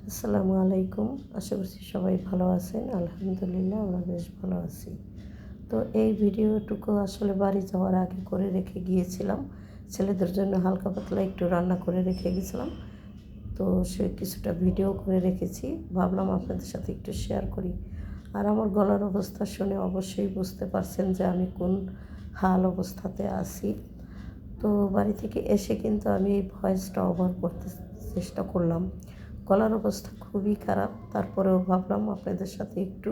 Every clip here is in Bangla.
আসসালামু আলাইকুম। আশা করছি সবাই ভালো আছেন। আলহামদুলিল্লাহ আমরা বেশ ভালো আছি। তো এই ভিডিওটুকু আসলে বাড়ি যাওয়ার আগে করে রেখে গিয়েছিলাম। ছেলেদের জন্য হালকা পাতলা একটু রান্না করে রেখে গেছিলাম। তো সে কিছুটা ভিডিও করে রেখেছি। ভাবলাম আপনাদের সাথে একটু শেয়ার করি। আর আমার গলার অবস্থা শুনে অবশ্যই বুঝতে পারছেন যে আমি কোন হাল অবস্থাতে আছি। তো বাড়ি থেকে এসে কিন্তু আমি এই ভয়েসটা ওভার করতে চেষ্টা করলাম। গলার অবস্থা খুবই খারাপ, তারপরেও ভাবলাম আপনাদের সাথে একটু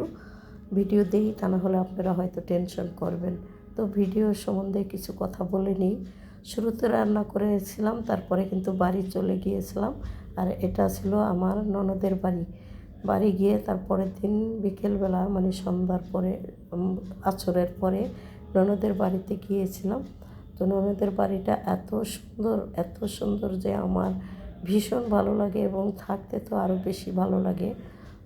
ভিডিও দিই, তা না হলে আপনারা হয়তো টেনশন করবেন। তো ভিডিও সম্বন্ধে কিছু কথা বলে নিই। শুরুতে রান্না করেছিলাম, তারপরে কিন্তু বাড়ি চলে গিয়েছিলাম। আর এটা ছিল আমার ননদের বাড়ি। বাড়ি গিয়ে তারপরের দিন বিকেলবেলা মানে সন্ধ্যার পরে আছরের পরে ননদের বাড়িতে গিয়েছিলাম। তো ননদের বাড়িটা এত সুন্দর যে আমার ভীষণ ভালো লাগে এবং থাকতে তো আরও বেশি ভালো লাগে।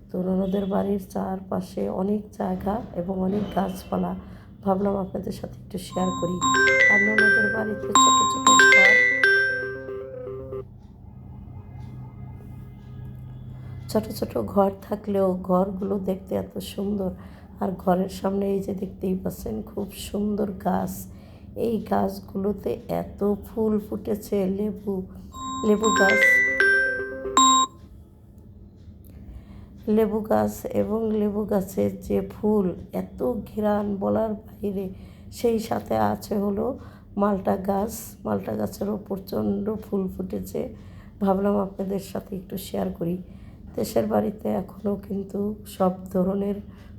তো ননদের বাড়ির চারপাশে অনেক জায়গা এবং অনেক গাছপালা, ভাবলাম আপনাদের সাথে একটু শেয়ার করি। আর ননদের বাড়িতে ছোট ছোট ঘর থাকলেও ঘরগুলো দেখতে এত সুন্দর। আর ঘরের সামনে এই যে দেখতেই পাচ্ছেন খুব সুন্দর গাছ। এই গাছগুলোতে এত ফুল ফুটেছে, লেবু লেবু গাছ লেবু গাছ এবং লেবু গাছের যে ফুল, এত ঘ্রাণ বলার বাইরে। সেই সাথে আছে হলো মালটা গাছ। মালটা গাছেরও প্রচণ্ড ফুল ফুটেছে। ভাবলাম আপনাদের সাথে একটু শেয়ার করি। দেশের বাড়িতে এখনও কিন্তু সব ধরনের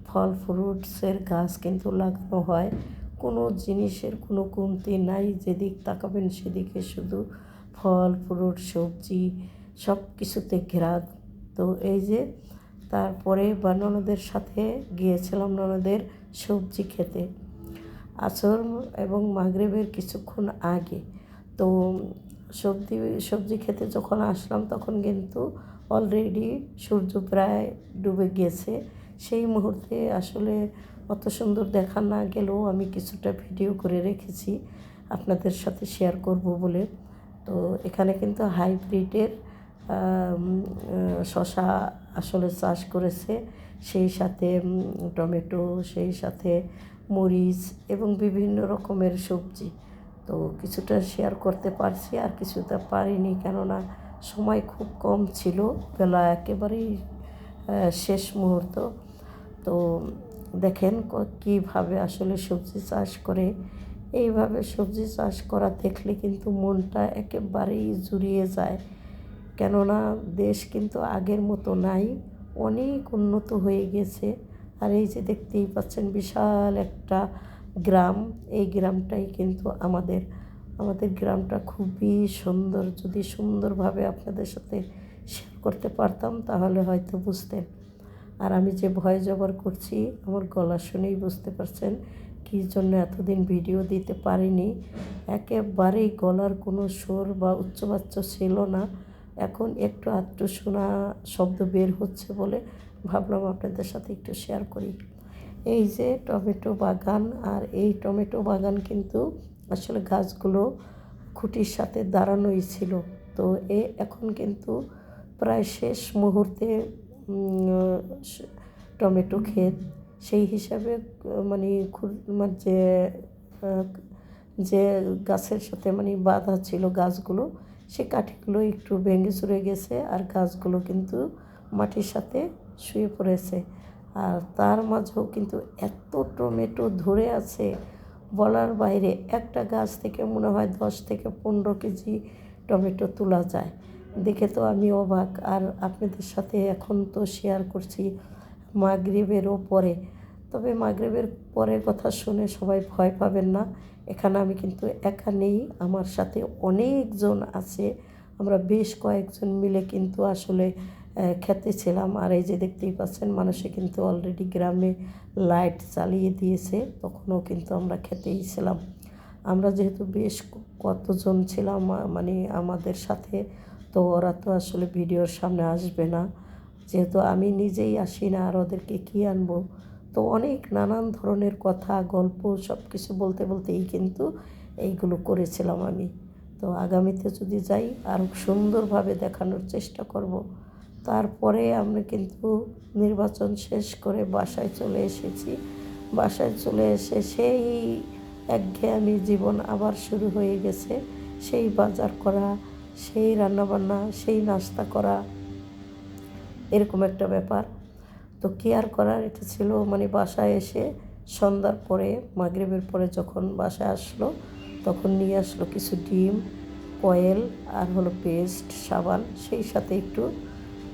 ফল ফ্রুটসের গাছ কিন্তু লাগানো হয়। কোনো জিনিসের কোনো কমতি নাই, যেদিক তাকাবেন সেদিকে শুধু ফল ফ্রুট সবজি সব কিছুতে ঘেরা। তো এই যে তারপরে বা ননদের সাথে গিয়েছিলাম ননদের সবজি খেতে আসর এবং মাগরিবের কিছুক্ষণ আগে। তো সবজি সবজি খেতে যখন আসলাম তখন কিন্তু অলরেডি সূর্য প্রায় ডুবে গিয়েছে। সেই মুহূর্তে আসলে অত সুন্দর দেখা না গেলেও আমি কিছুটা ভিডিও করে রেখেছি আপনাদের সাথে শেয়ার করব বলে। তো এখানে কিন্তু হাইব্রিডের শশা আসলে চাষ করেছে, সেই সাথে টমেটো, সেই সাথে মরিচ এবং বিভিন্ন রকমের সবজি। তো কিছুটা শেয়ার করতে পারছি আর কিছুটা পারিনি, কেননা সময় খুব কম ছিল, বেলা একেবারেই শেষ মুহূর্ত। তো দেখেন কীভাবে আসলে সবজি চাষ করে। এইভাবে সবজি চাষ করা দেখলে কিন্তু মনটা একেবারেই জুড়িয়ে যায়, কেননা দেশ কিন্তু আগের মতো নাই, অনেক উন্নত হয়ে গেছে। আর এই যে দেখতেই পাচ্ছেন বিশাল একটা গ্রাম, এই গ্রামটাই কিন্তু আমাদের গ্রামটা খুবই সুন্দর। যদি সুন্দরভাবে আপনাদের সাথে শেয়ার করতে পারতাম তাহলে হয়তো বুঝতেন। আর আমি যে ভয়েস ওভার করছি আমার গলা শুনেই বুঝতে পারছেন কী জন্য এতদিন ভিডিও দিতে পারিনি। একেবারেই গলার কোনো সুর বা উচ্চবাচ্য ছিল না। এখন একটু আধটু শোনা শব্দ বের হচ্ছে বলে ভাবলাম আপনাদের সাথে একটু শেয়ার করি। এই যে টমেটো বাগান, আর এই টমেটো বাগান কিন্তু আসলে গাছগুলো খুঁটির সাথে দাঁড়ানোই ছিল। তো এখন কিন্তু প্রায় শেষ মুহূর্তে টমেটো ক্ষেত, সেই হিসাবে মানে যে যে গাছের সাথে মানে বাঁধা ছিল গাছগুলো, সে কাঠিগুলো একটু ভেঙে চুরে গেছে আর গাছগুলো কিন্তু মাটির সাথে শুয়ে পড়েছে। আর তার মাঝেও কিন্তু এত টমেটো ধরে আছে বলার বাইরে। একটা গাছ থেকে মনে হয় 10 থেকে 15 কেজি টমেটো তোলা যায়। দেখে তো আমি অবাক। আর আপনাদের সাথে এখন তো শেয়ার করছি মাগরিবেরও পরে। তবে মাগরিবের পরের কথা শুনে সবাই ভয় পাবেন না, এখানে আমি কিন্তু একা নেই, আমার সাথে অনেকজন আছে। আমরা বেশ কয়েকজন মিলে কিন্তু আসলে খেতে ছিলাম। আর এই যে দেখতেই পাচ্ছেন মানুষে কিন্তু অলরেডি গ্রামে লাইট জ্বালিয়ে দিয়েছে, তখনও কিন্তু আমরা খেতেই ছিলাম। আমরা যেহেতু বেশ কতজন ছিলাম মানে আমাদের সাথে, তো ওরা তো আসলে ভিডিওর সামনে আসবে না, যেহেতু আমি নিজেই আসি না আর ওদেরকে কী আনবো। তো অনেক নানান ধরনের কথা গল্প সব কিছু বলতে বলতেই কিন্তু এইগুলো করেছিলাম আমি। তো আগামীতে যদি যাই আরও সুন্দরভাবে দেখানোর চেষ্টা করব। তারপরে আমরা কিন্তু নির্বাচন শেষ করে বাসায় চলে এসেছি। বাসায় চলে এসে সেই একঘেয়েমি জীবন আবার শুরু হয়ে গেছে। সেই বাজার করা, সেই রান্নাবান্না, সেই নাস্তা করা, এরকম একটা ব্যাপার। তো কি আর করার, এটা ছিল মানে বাসায় এসে সন্ধ্যার পরে মাগরিবের পরে যখন বাসায় আসলো তখন নিয়ে আসলো কিছু ডিম, কয়েল আর হলো পেস্ট, সাবান, সেই সাথে একটু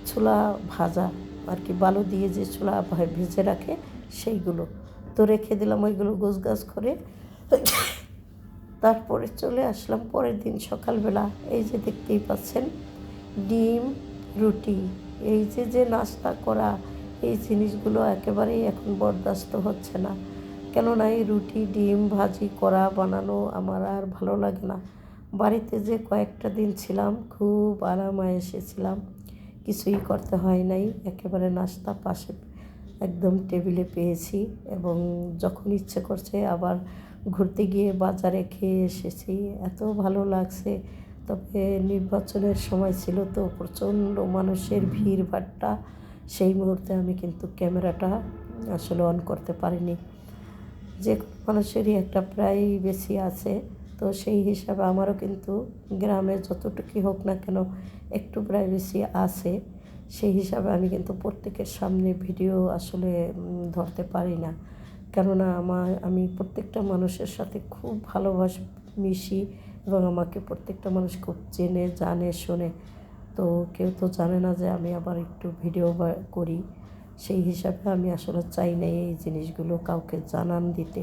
ছোলা ভাজা আর কি, বালু দিয়ে যে ছোলা ভেজে রাখে সেইগুলো। তো রেখে দিলাম ওইগুলো গোছগাছ করে। তারপরে চলে আসলাম পরের দিন সকালবেলা। এই যে দেখতেই পাচ্ছেন ডিম, রুটি, এই যে নাস্তা করা, এই জিনিসগুলো একেবারেই এখন বরদাস্ত হচ্ছে না। কেননা এই রুটি ডিম ভাজি করা বানানো আমার আর ভালো লাগে না। বাড়িতে যে কয়েকটা দিন ছিলাম খুব আরামায় এসেছিলাম, কিছুই করতে হয় নাই, একেবারে নাস্তা পাশে একদম টেবিলে পেয়েছি এবং যখন ইচ্ছে করছে আবার ঘুরতে গিয়ে বাজারে খেয়ে এসেছি, এত ভালো লাগছে। তবে নির্বাচনের সময় ছিল তো প্রচণ্ড মানুষের ভিড়ভাট্টা, সেই মুহূর্তে আমি কিন্তু ক্যামেরাটা আসলে অন করতে পারিনি। যে মানুষেরই একটা প্রাইভেসি আছে, তো সেই হিসাবে আমারও কিন্তু গ্রামে যতটুকুই হোক না কেন একটু প্রাইভেসি আছে। সেই হিসাবে আমি কিন্তু প্রত্যেকের সামনে ভিডিও আসলে ধরতে পারি না। কেননা আমি প্রত্যেকটা মানুষের সাথে খুব ভালোবাসি, মিশি এবং আমাকে প্রত্যেকটা মানুষ খুব চেনে, জানে, শোনে। তো কেউ তো জানে না যে আমি আবার একটু ভিডিও করি। সেই হিসাবে আমি আসলে চাই না এই জিনিসগুলো কাউকে জানান দিতে।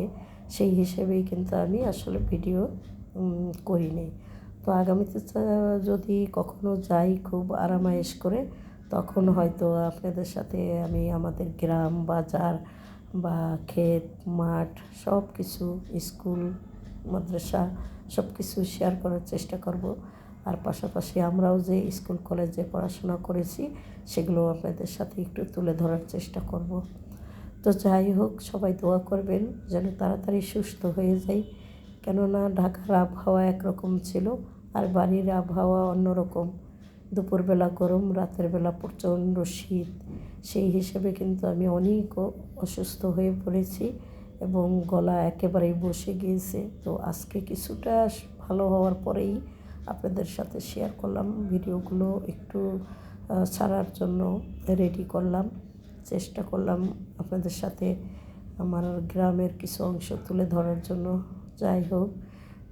সেই হিসেবেই কিন্তু আমি আসলে ভিডিও করি নি। তো আগামীতে যদি কখনো যাই খুব আরামায়েশ করে, তখন হয়তো আপনাদের সাথে আমি আমাদের গ্রাম, বাজার বা ক্ষেত, মাঠ, সব কিছু, স্কুল, মাদ্রাসা সব কিছু শেয়ার করার চেষ্টা করব। আর পাশাপাশি আমরাও যে স্কুল কলেজে পড়াশোনা করেছি সেগুলো আপনাদের সাথে একটু তুলে ধরার চেষ্টা করব। তো যাই হোক, সবাই দোয়া করবেন যেন তাড়াতাড়ি সুস্থ হয়ে যাই। কেননা ঢাকার আবহাওয়া একরকম ছিল আর বাড়ির আবহাওয়া অন্যরকম। দুপুরবেলা গরম, রাতের বেলা প্রচণ্ড শীত। সেই হিসেবে কিন্তু আমি অনেক অসুস্থ হয়ে পড়েছি এবং গলা একেবারেই বসে গিয়েছে। তো আজকে কিছুটা ভালো হওয়ার পরেই আপনাদের সাথে শেয়ার করলাম, ভিডিওগুলো একটু ছাড়ার জন্য রেডি করলাম, চেষ্টা করলাম আপনাদের সাথে আমার গ্রামের কিছু অংশ তুলে ধরার জন্য। যাই হোক,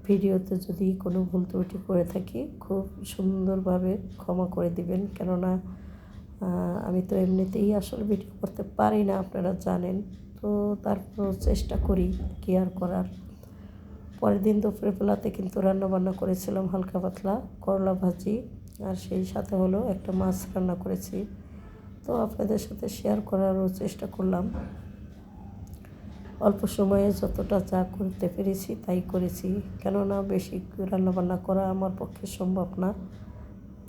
ভিডিওতে যদি কোনো ভুল ত্রুটি করে থাকি খুব সুন্দরভাবে ক্ষমা করে দিবেন। কেননা আমি তো এমনিতেই আসলে ভিডিও করতে পারি না, আপনারা জানেন। তো তারপর চেষ্টা করি, কি আর করার। পরের দিন দুপুরবেলাতে কিন্তু রান্নাবান্না করেছিলাম হালকা পাতলা করলা ভাজি, আর সেই সাথে হলো একটা মাছ রান্না করেছি। তো আপনাদের সাথে শেয়ার করারও চেষ্টা করলাম। অল্প সময়ে যতটা যা করতে পেরেছি তাই করেছি। কেননা বেশি রান্নাবান্না করা আমার পক্ষে সম্ভব না,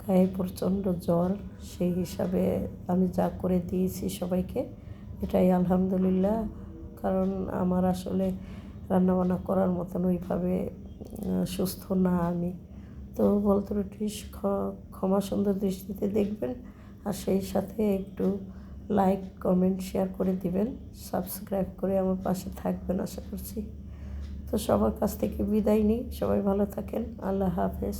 গায়ে প্রচণ্ড জ্বর। সেই হিসাবে আমি যা করে দিয়েছি সবাইকে, এটাই আলহামদুলিল্লাহ। কারণ আমার আসলে রান্নাবান্না করার মতন ওইভাবে সুস্থ না আমি। তো বলতে ক্ষমা সুন্দর দৃষ্টিতে দেখবেন, আর সেই সাথে একটু লাইক, কমেন্ট, শেয়ার করে দিবেন, সাবস্ক্রাইব করে আমার পাশে থাকবেন আশা করছি। তো সবার কাছ থেকে বিদায় নিই, সবাই ভালো থাকেন, আল্লাহ হাফেজ।